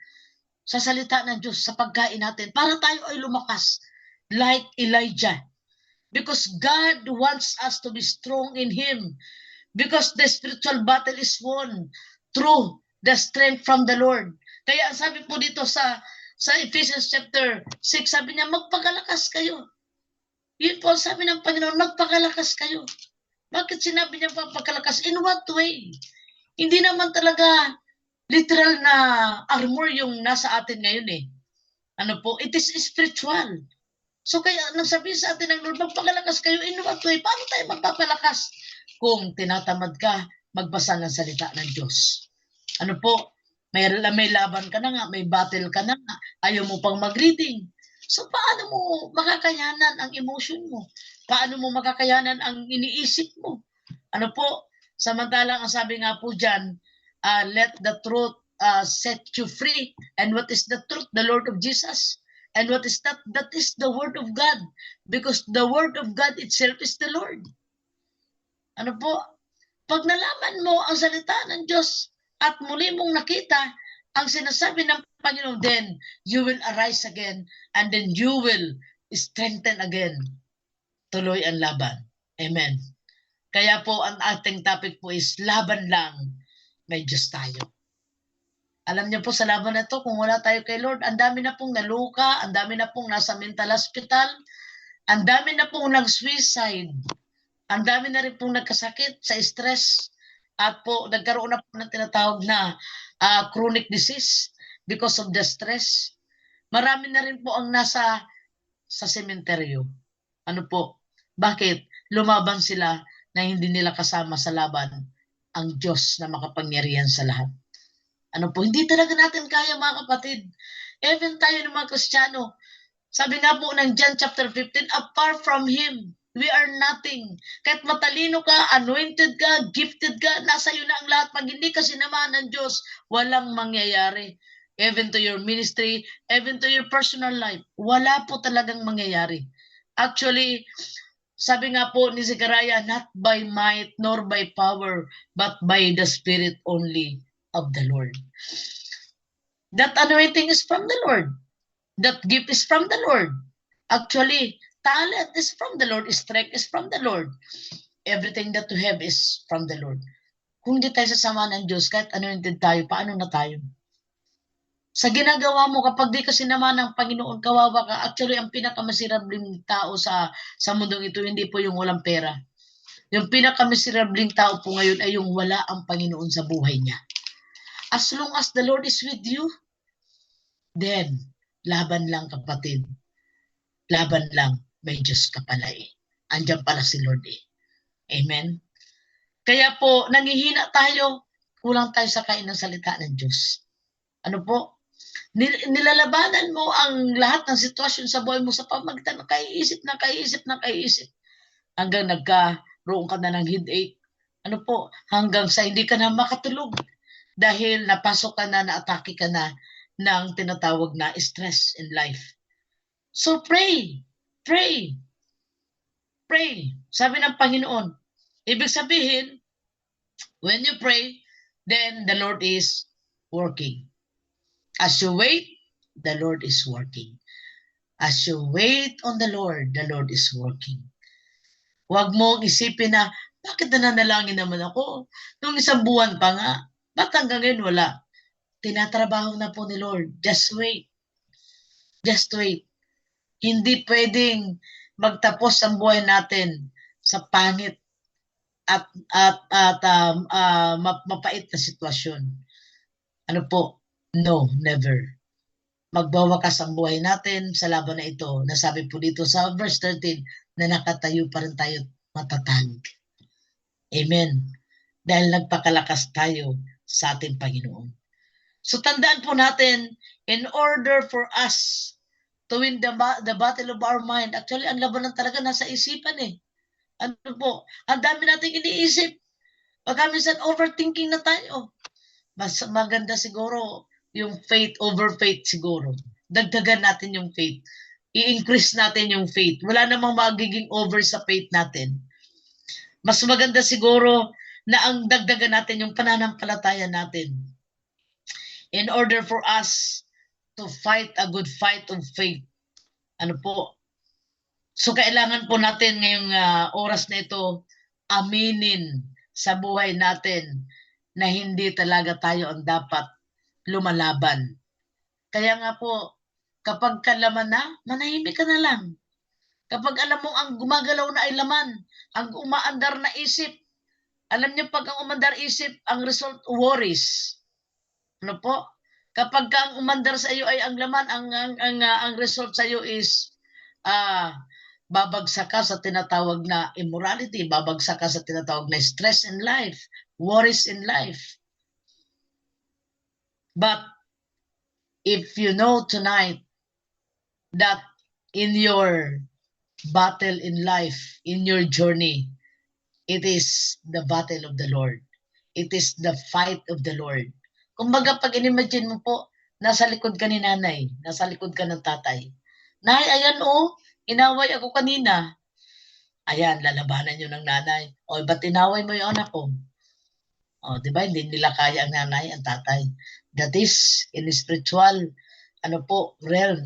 sa salita ng Diyos, sa pagkain natin, para tayo ay lumakas like Elijah. Because God wants us to be strong in Him. Because the spiritual battle is won through the strength from the Lord. Kaya ang sabi po dito sa Ephesians chapter 6, sabi niya, magpakalakas kayo. Yun po sabi ng Panginoon, magpakalakas kayo. Bakit sinabi niya magpakalakas? In what way? Hindi naman talaga literal na armor yung nasa atin ngayon eh. Ano po? It is spiritual. So kaya nang sabihin sa atin ng Lord, magpakalakas kayo, in what way? Paano tayo magpapalakas? Kung tinatamad ka, magbasa ng salita ng Diyos. Ano po? May laban ka na nga, may battle ka na nga, ayaw mo pang mag-reading. So paano mo makakayanan ang emotion mo? Paano mo makakayanan ang iniisip mo? Ano po? Samantalang ang sabi nga po dyan, let the truth set you free. And what is the truth? The Lord of Jesus. And what is that? That is the Word of God. Because the Word of God itself is the Lord. Ano po? Pag nalaman mo ang salita ng Diyos at muli mong nakita ang sinasabi ng Panginoon, then you will arise again and then you will strengthen again. Tuloy ang laban. Amen. Kaya po ang ating topic po is laban lang, may Diyos tayo. Alam niyo po sa laban na ito, kung wala tayo kay Lord, ang dami na pong naluka, ang dami na pong nasa mental hospital, ang dami na pong nag-suicide, ang dami na rin pong nagkasakit sa stress, at po nagkaroon na po ng tinatawag na chronic disease because of the stress. Marami na rin po ang nasa sa sementeryo. Ano po? Bakit? Lumaban sila na hindi nila kasama sa laban ang Diyos na makapangyarihan sa lahat. Ano po? Hindi talaga natin kaya, mga kapatid. Even tayo ng mga Kristiyano, sabi nga po ng John chapter 15, apart from Him, We are nothing. Kahit matalino ka, anointed ka, gifted ka, nasa iyo na ang lahat. Pag hindi ka sinamahan ng Diyos, walang mangyayari. Even to your ministry, even to your personal life, wala po talagang mangyayari. Actually, sabi nga po ni Zechariah, not by might nor by power, but by the Spirit only of the Lord. That anointing is from the Lord. That gift is from the Lord. Actually, talent is from the Lord. Strength is from the Lord. Everything that we have is from the Lord. Kung hindi tayo sasama ng Diyos, kahit anointed tayo, paano na tayo? Sa ginagawa mo, kapag di ka sinama ng Panginoon, kawawa ka. Actually, ang pinakamasirabling tao sa mundong ito, hindi po yung walang pera. Yung pinakamasirabling tao po ngayon ay yung wala ang Panginoon sa buhay niya. As long as the Lord is with you, then, laban lang kapatid. Laban lang, may Diyos ka pala eh. Andiyan pala si Lord eh. Amen? Kaya po, nangihina tayo, kulang tayo sa kain ng salita ng Diyos. Ano po? Nilalabanan mo ang lahat ng sitwasyon sa buhay mo sa pamagitan ng kaiisip. Hanggang nagkaroon ka na ng headache. Ano po? Hanggang sa hindi ka na makatulog. Dahil napasok ka na, naatake ka na ng tinatawag na stress in life. So pray. Pray. Pray. Sabi ng Panginoon. Ibig sabihin, when you pray, then the Lord is working. As you wait, the Lord is working. As you wait on the Lord is working. Huwag mong isipin na, bakit nananalangin naman ako? Nung isang buwan pa nga, bakit hanggang ngayon wala? Tinatrabaho na po ni Lord. Just wait. Just wait. Hindi pwedeng magtapos ang buhay natin sa pangit at mapait na sitwasyon. Ano po? No, never. Magbawakas ang buhay natin sa laban na ito. Nasabi po dito sa verse 13 na nakatayo pa rin tayo matatag. Amen. Dahil nagpakalakas tayo sa ating Panginoon. So tandaan po natin, in order for us to win the battle of our mind, actually ang labanan talaga nasa isipan eh. Ano po? Ang dami nating iniisip. Pagka minsan overthinking na tayo. Mas maganda siguro yung faith over faith siguro. Dagdagan natin yung faith. I-increase natin yung faith. Wala namang magiging over sa faith natin. Mas maganda siguro na ang dagdagan natin yung pananampalataya natin. In order for us to fight a good fight of faith. Ano po? So kailangan po natin ngayong oras na ito aminin sa buhay natin na hindi talaga tayo ang dapat lumalaban. Kaya nga po, kapag kalaman na, manahimik ka na lang. Kapag alam mo ang gumagalaw na ay laman, ang umaandar na isip, alam niyo pag ang umandar isip, ang result worries. Ano po? Kapag ang umandar sa iyo ay ang laman, ang result sa iyo is babagsak ka sa tinatawag na immorality, babagsak ka sa tinatawag na stress in life, worries in life. But if you know tonight that in your battle in life, in your journey, it is the battle of the Lord. It is the fight of the Lord. Kumbaga, pag inimagine mo po, nasa likod ka ni nanay, nasa likod ka ng tatay. Nay, ayan inaway ako kanina. Ayan, lalabanan nyo ng nanay. O, ba't inaway mo yung anak ko? O, di ba, hindi nila kaya ang nanay, ang tatay. That is, in spiritual, realm.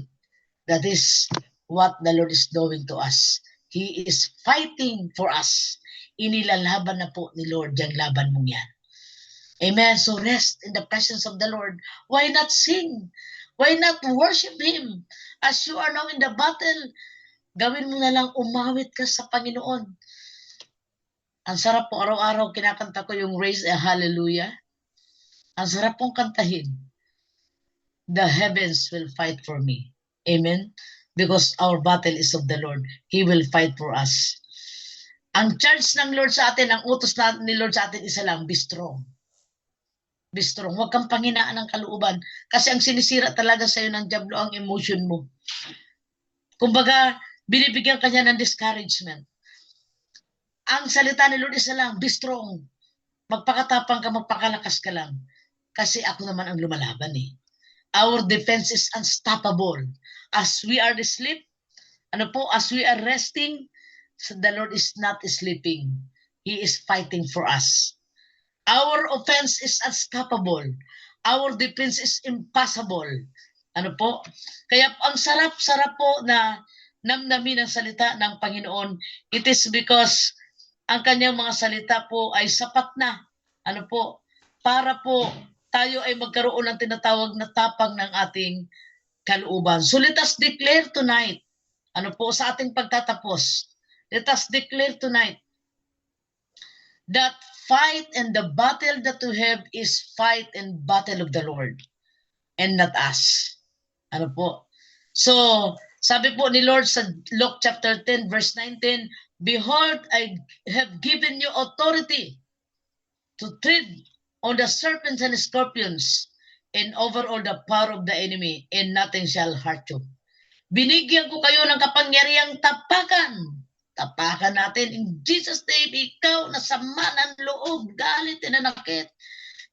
That is what the Lord is doing to us. He is fighting for us. Inilalaban na po ni Lord yung laban mong yan. Amen. So rest in the presence of the Lord. Why not sing? Why not worship Him? As you are now in the battle, gawin mo na lang umawit ka sa Panginoon. Ang sarap po, araw-araw kinakanta ko yung Raise a Hallelujah. Ang sarap pong kantahin. The heavens will fight for me. Amen. Because our battle is of the Lord. He will fight for us. Ang charge ng Lord sa atin, ang utos ni Lord sa atin, isa lang, be strong. Be strong. Huwag kang panghinaan ng kalooban. Kasi ang sinisira talaga sa'yo ng diablo ang emotion mo. Kumbaga, binibigyan ka niya ng discouragement. Ang salita ni Lord isa lang, be strong. Magpakatapang ka, magpakalakas ka lang. Kasi ako naman ang lumalaban eh. Our defense is unstoppable. As we are asleep, as we are resting, so the Lord is not sleeping. He is fighting for us. Our offense is unstoppable. Our defense is impossible. Kaya ang sarap-sarap po na namnamin ang salita ng Panginoon. It is because ang kanyang mga salita po ay sapat na. Para po tayo ay magkaroon ng tinatawag na tapang ng ating kalooban. So let us declare tonight, sa ating pagtatapos, let us declare tonight that fight and the battle that we have is fight and battle of the Lord and not us. So, sabi po ni Lord sa Luke chapter 10 verse 19, behold, I have given you authority to tread on the serpents and scorpions and over all the power of the enemy, and nothing shall hurt you. Binigyan ko kayo ng kapangyarihang tapakan. Tapakan natin in Jesus' name, ikaw na sama ng loob, galit, inanakit.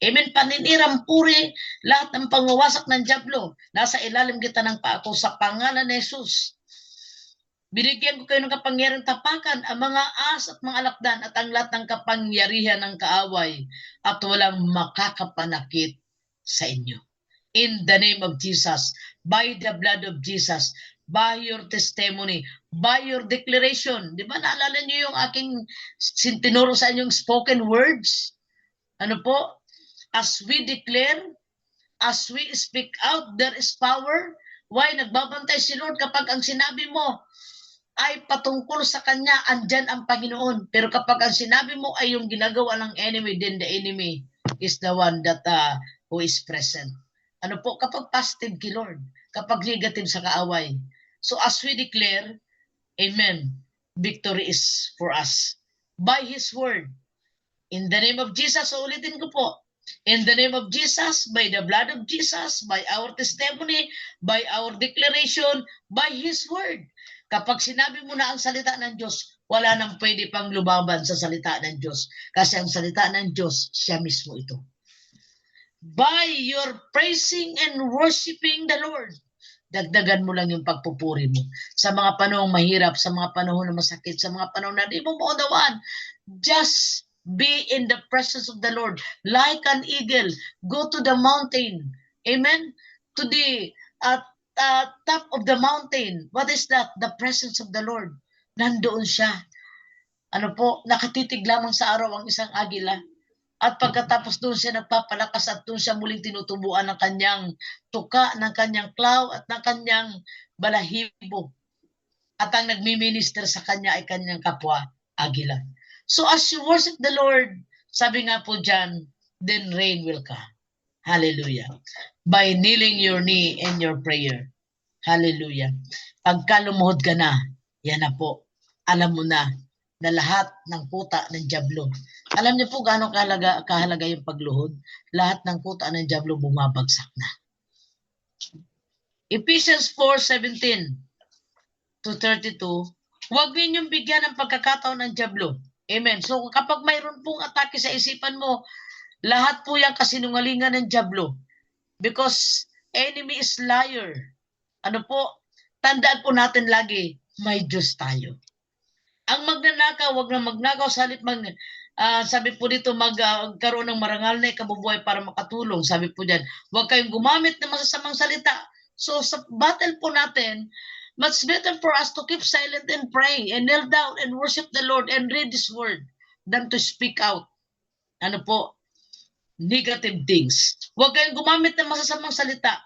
Amen, paninirang puri, lahat ng pangwawasak ng dyablo, nasa ilalim kita ng paa ko sa pangalan ni Jesus. Binigyan ko kayo ng kapangyarihang tapakan ang mga as at mga alakdan at ang lahat ng kapangyarihan ng kaaway at walang makakapanakit sa inyo. In the name of Jesus, by the blood of Jesus, by your testimony, by your declaration. Di ba naalala niyo yung aking tinuro sa inyong spoken words? As we declare, as we speak out, there is power. Why? Nagbabantay si Lord kapag ang sinabi mo ay patungkol sa Kanya, andyan ang Panginoon. Pero kapag ang sinabi mo ay yung ginagawa ng enemy, then the enemy is the one that who is present. Kapag positive kay Lord, kapag negative sa kaaway. So as we declare, amen, victory is for us. By His word, in the name of Jesus, so ulitin ko po, in the name of Jesus, by the blood of Jesus, by our testimony, by our declaration, by His word. Kapag sinabi mo na ang salita ng Diyos, wala nang pwede pang lumaban sa salita ng Diyos. Kasi ang salita ng Diyos, siya mismo ito. By your praising and worshiping the Lord, dagdagan mo lang yung pagpupuri mo. Sa mga panahong mahirap, sa mga panahon na masakit, sa mga panahon na di mo maunawaan, just be in the presence of the Lord. Like an eagle, go to the mountain. Amen? To the top of the mountain. What is that? The presence of the Lord. Nandoon siya. Nakatitig lamang sa araw ang isang agila. At pagkatapos doon siya nagpapalakas at doon siya muling tinutubuan ng kanyang tuka, ng kanyang claw at ng kanyang balahibo. At ang nagmi-minister sa kanya ay kanyang kapwa, agila. So as you worship the Lord, sabi nga po dyan, then rain will come. Hallelujah. By kneeling your knee in your prayer. Hallelujah. Pagka lumuhod ka na, yan na po. Alam mo na lahat ng kuta ng dyablo. Alam niyo po gaano kahalaga yung pagluhod? Lahat ng kuta ng dyablo bumabagsak na. Ephesians 4:17 to 32, huwag ninyong bigyan ng pagkakataon ng dyablo. Amen. So kapag mayroon pong atake sa isipan mo, lahat po yan kasinungalingan ng dyablo. Because enemy is liar. Tandaan po natin lagi, may Diyos tayo. Ang magnanakaw, wag na magnakaw sa halip sabi po dito, magkaroon ng marangal na ikabubuhay para makatulong. Sabi po dyan, huwag kayong gumamit ng masasamang salita. So sa battle po natin, much better for us to keep silent and pray and kneel down and worship the Lord and read His word than to speak out. Negative things. Huwag kayong gumamit ng masasamang salita.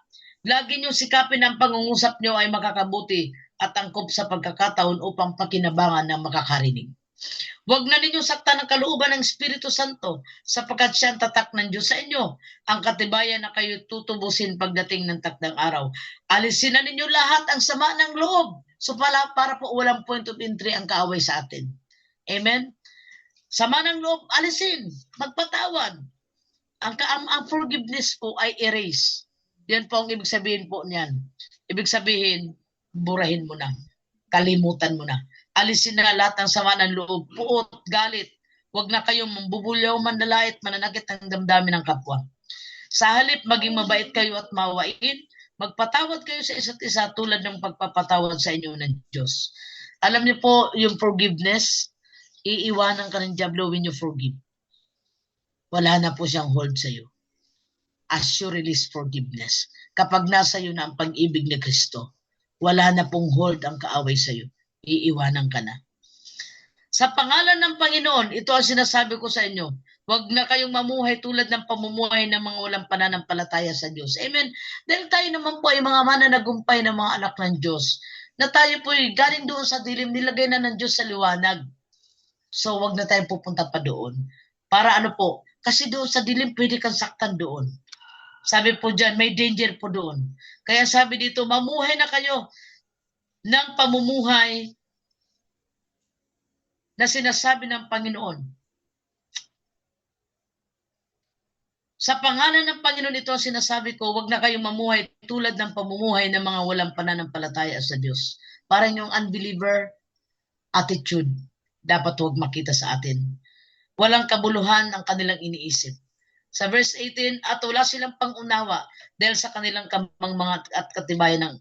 Lagi niyong sikapin ang pangungusap niyo ay makakabuti at angkop sa pagkakataon upang pakinabangan ng makakarinig. Huwag na ninyong saktan ang kalooban ng Espiritu Santo sapagkat siya ang tatak ng Diyos sa inyo, ang katibayan na kayo tutubusin pagdating ng takdang araw. Alisin na ninyo lahat ang sama ng loob. So para po walang point of entry ang kaaway sa atin. Amen? Sama ng loob, alisin, magpatawad. Ang forgiveness po ay erase. Yan po ang ibig sabihin po niyan. Ibig sabihin, burahin mo na. Kalimutan mo na. Alisin na lahat ng sama ng loob, puot, galit. Huwag na kayong mambubulyaw, manlalait, mananakit ng damdamin ng kapwa. Sa halip, maging mabait kayo at mawain. Magpatawad kayo sa isa't isa tulad ng pagpapatawad sa inyo ng Diyos. Alam niyo po, yung forgiveness, iiwanan ka ng diablo when you forgive. Wala na po siyang hold sa iyo. As you release forgiveness. Kapag nasa iyo na ang pag-ibig ni Kristo, wala na pong hold ang kaaway sa iyo. Iiwanan ka na. Sa pangalan ng Panginoon, ito ang sinasabi ko sa inyo, huwag na kayong mamuhay tulad ng pamumuhay ng mga walang pananampalataya sa Diyos. Amen. Dahil tayo naman po ay mga mananagumpay ng mga anak ng Diyos, na tayo po ay galing doon sa dilim, nilagay na ng Diyos sa liwanag. So, huwag na tayong pupunta pa doon. Para ano po? Kasi doon sa dilim, pwede kang saktan doon. Sabi po dyan, may danger po doon. Kaya sabi dito, mamuhay na kayo ng pamumuhay na sinasabi ng Panginoon. Sa pangalan ng Panginoon ito ang sinasabi ko, huwag na kayong mamuhay tulad ng pamumuhay ng mga walang pananampalataya sa Diyos. Parang yung unbeliever attitude, dapat huwag makita sa atin. Walang kabuluhan ang kanilang iniisip. Sa verse 18, at wala silang pangunawa dahil sa kanilang kamangmangat at katibayan ng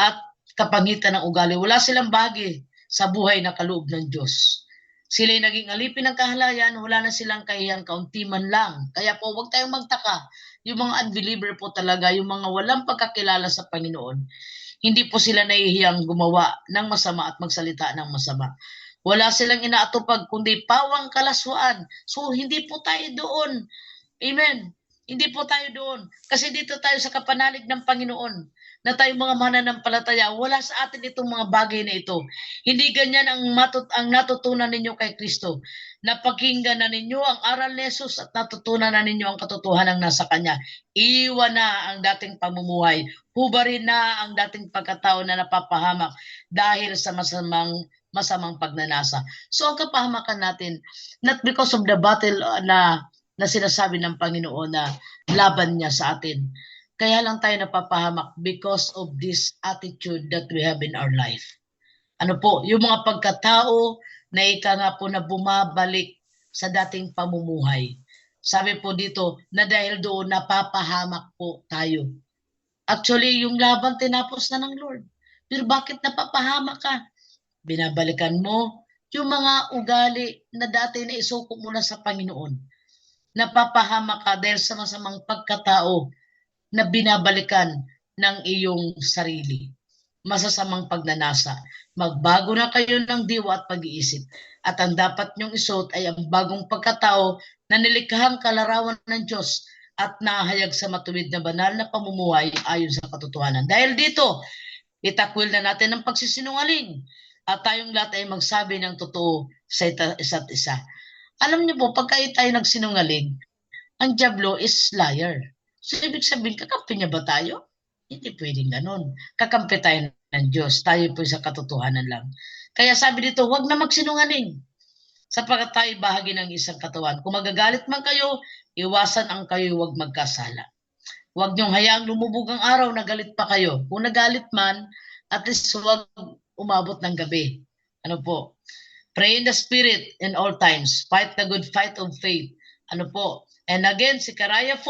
at kapangitan ng ugali. Wala silang bahagi sa buhay na kaloob ng Diyos. Sila'y naging alipin ng kahalayan, wala na silang kahiyang kaunti man lang. Kaya po, huwag tayong magtaka. Yung mga unbeliever po talaga, yung mga walang pagkakilala sa Panginoon, hindi po sila nahihiyang gumawa ng masama at magsalita ng masama. Wala silang inaatupag, kundi pawang kalaswaan. So, hindi po tayo doon. Amen. Hindi po tayo doon. Kasi dito tayo sa kapanalig ng Panginoon na tayong mga mananampalataya, wala sa atin itong mga bagay na ito. Hindi ganyan ang natutunan ninyo kay Kristo. Napakinggan na ninyo ang aral ni Jesus at natutunan na ninyo ang katotohanan nasa Kanya. Iwan na ang dating pamumuhay. Hubarin na ang dating pagkatao na napapahamak dahil sa masamang pagnanasa. So ang kapahamakan natin, not because of the battle na sinasabi ng Panginoon na laban niya sa atin. Kaya lang tayo napapahamak because of this attitude that we have in our life. Ano po, yung mga pagkatao na ika nga po na bumabalik sa dating pamumuhay. Sabi po dito na dahil doon napapahamak po tayo. Actually, yung laban tinapos na ng Lord. Pero bakit napapahamak ka? Binabalikan mo yung mga ugali na dati na isuko mo na sa Panginoon. Napapahamak ka dahil sa masamang pagkatao na binabalikan ng iyong sarili. Masasamang pagnanasa. Magbago na kayo ng diwa at pag-iisip. At ang dapat nyong isuot ay ang bagong pagkatao na nilikhang kalarawan ng Diyos at nahayag sa matuwid na banal na pamumuhay ayon sa katotohanan. Dahil dito, itakwil na natin ang pagsisinungaling at tayong lahat ay magsabi ng totoo sa isa't isa. Alam niyo po, pagka tayo nagsinungaling, ang diablo is liar. So, ibig sabihin, kakampi niya ba tayo? Hindi pwedeng ganun. Kakampi tayo ng Diyos. Tayo po sa katotohanan lang. Kaya sabi dito, huwag na magsinungaling. Sapagkat tayo bahagi ng isang katawan. Kung magagalit man kayo, iwasan ang kayo, huwag magkasala. Huwag niyong hayaang lumubog ang araw na galit pa kayo. Kung nagalit man, at least huwag umabot ng gabi. Ano po? Pray in the Spirit in all times. Fight the good fight of faith. Ano po? And again, Zechariah 4,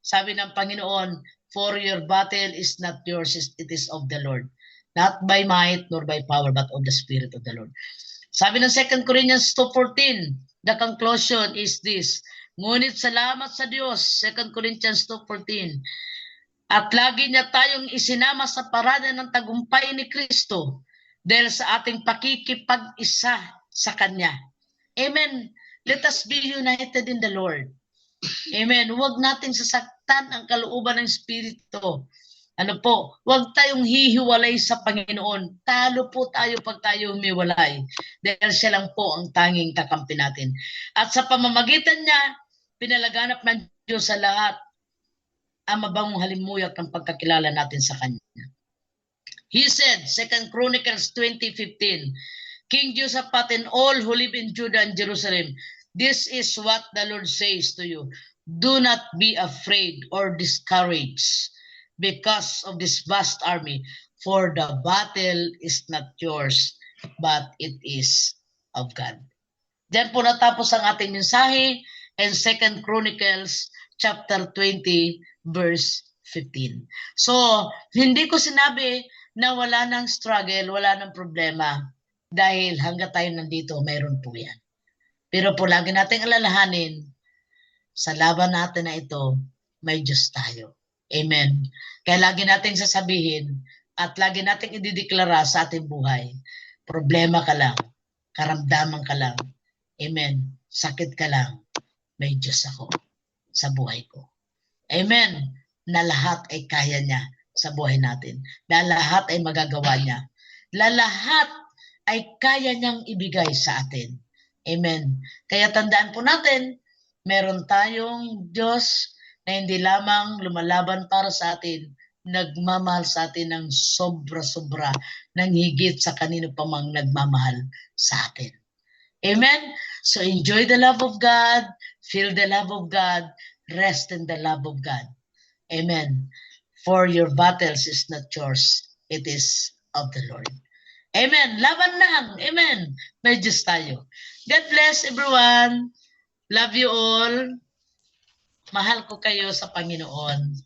sabi ng Panginoon, for your battle is not yours, it is of the Lord. Not by might nor by power, but of the Spirit of the Lord. Sabi ng 2 Corinthians 2:14, the conclusion is this, ngunit salamat sa Diyos, 2 Corinthians 2:14, at lagi niya tayong isinama sa parada ng tagumpay ni Kristo dahil sa ating pakikipag-isa sa Kanya. Amen. Let us be united in the Lord. Amen. Huwag natin sasaktan ang kalooban ng Espiritu. Ano po? Huwag tayong hihiwalay sa Panginoon. Talo po tayo pag tayo humiwalay. Dahil siya lang po ang tanging kakampi natin. At sa pamamagitan niya, pinalaganap ng Diyos sa lahat ang mabangong halimuyak ng pagkakilala natin sa Kanya. He said, 2 Chronicles 20:15, King Josaphat and all who live in Judah and Jerusalem, this is what the Lord says to you. Do not be afraid or discouraged because of this vast army, for the battle is not yours, but it is of God. Diyan po natapos ang ating mensahe in 2 Chronicles chapter 20 verse 15. So, hindi ko sinabi na wala nang struggle, wala nang problema dahil hanggat tayo nandito, mayroon po yan. Pero po lagi nating alalahanin, sa laban natin na ito, may Diyos tayo. Amen. Kaya lagi nating sasabihin at lagi nating idideklara sa ating buhay, problema ka lang, karamdaman ka lang, amen, sakit ka lang, may Diyos ako sa buhay ko. Amen. Na lahat ay kaya niya sa buhay natin. Na lahat ay magagawa niya. Na lahat ay kaya niyang ibigay sa atin. Amen. Kaya tandaan po natin, meron tayong Diyos na hindi lamang lumalaban para sa atin, nagmamahal sa atin ng sobra-sobra, ng higit sa kanino pa mang nagmamahal sa atin. Amen? So enjoy the love of God, feel the love of God, rest in the love of God. Amen. For your battles is not yours, it is of the Lord. Amen. Laban lang. Amen. May Diyos tayo. God bless everyone. Love you all. Mahal ko kayo sa Panginoon.